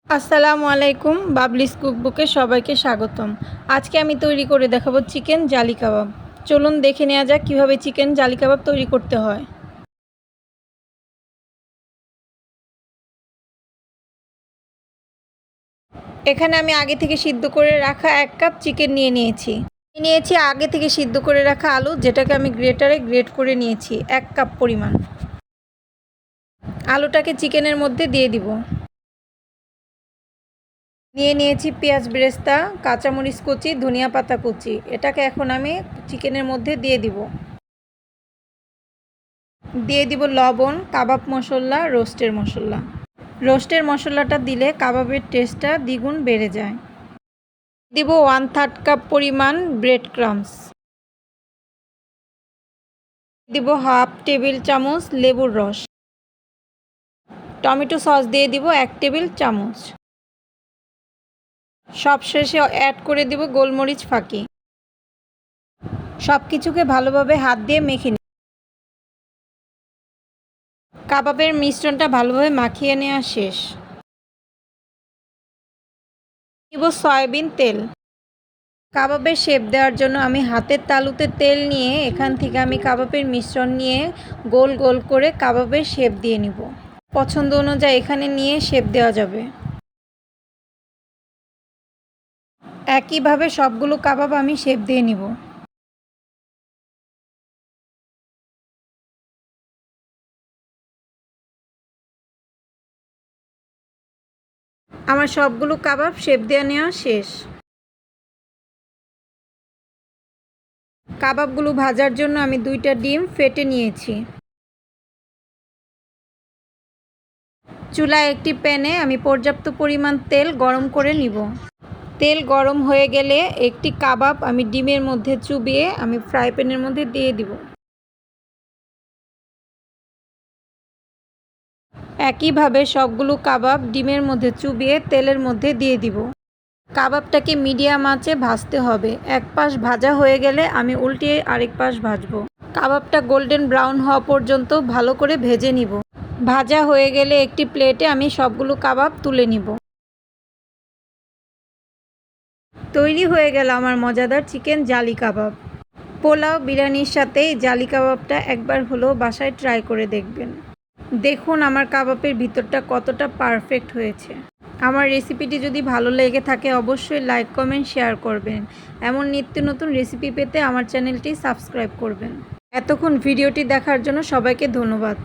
আসসালামু আলাইকুম, বাবলিস কুকবুকে সবাইকে স্বাগতম। আজকে আমি তৈরি করে দেখাবো চিকেন জালি কাবাব। চলুন দেখে নেওয়া যাক কীভাবে চিকেন জালি কাবাব তৈরি করতে হয়। এখানে আমি আগে থেকে সিদ্ধ করে রাখা 1 কাপ চিকেন নিয়েছি আগে থেকে সিদ্ধ করে রাখা আলু, যেটাকে আমি গ্রেটারে গ্রেট করে নিয়েছি 1 কাপ পরিমাণ। আলুটাকে চিকেনের মধ্যে দিয়ে দিব। নিয়েছি পেঁয়াজ বেরেস্তা, কাঁচামরিচ কুচি, ধনিয়া পাতা কুচি। এটাকে এখন আমি চিকেনের মধ্যে দিয়ে দিব লবণ, কাবাব মশলা, রোস্টের মশলাটা দিলে কাবাবের টেস্টটা দ্বিগুণ বেড়ে যায়। দিব 1/3 কাপ পরিমাণ ব্রেড ক্রাম্বস, দিব হাফ টেবিল চামচ লেবুর রস, টমেটো সস দিয়ে দিব 1 টেবিল চামচ। সবশেষে অ্যাড করে দিব গোলমরিচ ফাঁকি। সব কিছুকে ভালোভাবে হাত দিয়ে মেখে নিই। কাবাবের মিশ্রণটা ভালোভাবে মাখিয়ে নেওয়া শেষ। দিব সয়াবিন তেল। কাবাবের শেপ দেওয়ার জন্য আমি হাতের তালুতে তেল নিয়ে এখান থেকে আমি কাবাবের মিশ্রণ নিয়ে গোল গোল করে কাবাবের শেপ দিয়ে নিব। পছন্দ অনুযায়ী এখানে নিয়ে শেপ দেওয়া যাবে। একইভাবে সবগুলো কাবাব আমি শেপ দিয়ে নিব। আমার সবগুলো কাবাব শেপ দেওয়া নেওয়া শেষ। কাবাবগুলো ভাজার জন্য আমি 2টা ডিম ফেটে নিয়েছি। চুলায় একটি প্যানে আমি পর্যাপ্ত পরিমাণ তেল গরম করে নিব। তেল গরম হয়ে গেলে একটি কাবাব আমি ডিমের মধ্যে চুবিয়ে আমি ফ্রাই প্যানের মধ্যে দিয়ে দিব। একইভাবে সবগুলো কাবাব ডিমের মধ্যে চুবিয়ে তেলের মধ্যে দিয়ে দিব। কাবাবটাকে মিডিয়াম আঁচে ভাজতে হবে। এক পাশ ভাজা হয়ে গেলে আমি উল্টিয়ে আরেক পাশ ভাজবো। কাবাবটা গোল্ডেন ব্রাউন হওয়া পর্যন্ত ভালো করে ভেজে নিব। ভাজা হয়ে গেলে একটি প্লেটে আমি সবগুলো কাবাব তুলে নিব। তৈরি হয়ে গেল আমার মজাদার চিকেন জালি কাবাব। পোলাও বিরিয়ানির সাথে এই জালি কাবাবটা একবার হলেও বাসায় ট্রাই করে দেখবেন। দেখুন আমার কাবাবের ভিতরটা কতটা পারফেক্ট হয়েছে। আমার রেসিপিটি যদি ভালো লেগে থাকে অবশ্যই লাইক, কমেন্ট, শেয়ার করবেন। এমন নিত্য নতুন রেসিপি পেতে আমার চ্যানেলটি সাবস্ক্রাইব করবেন। এতক্ষণ ভিডিওটি দেখার জন্য সবাইকে ধন্যবাদ।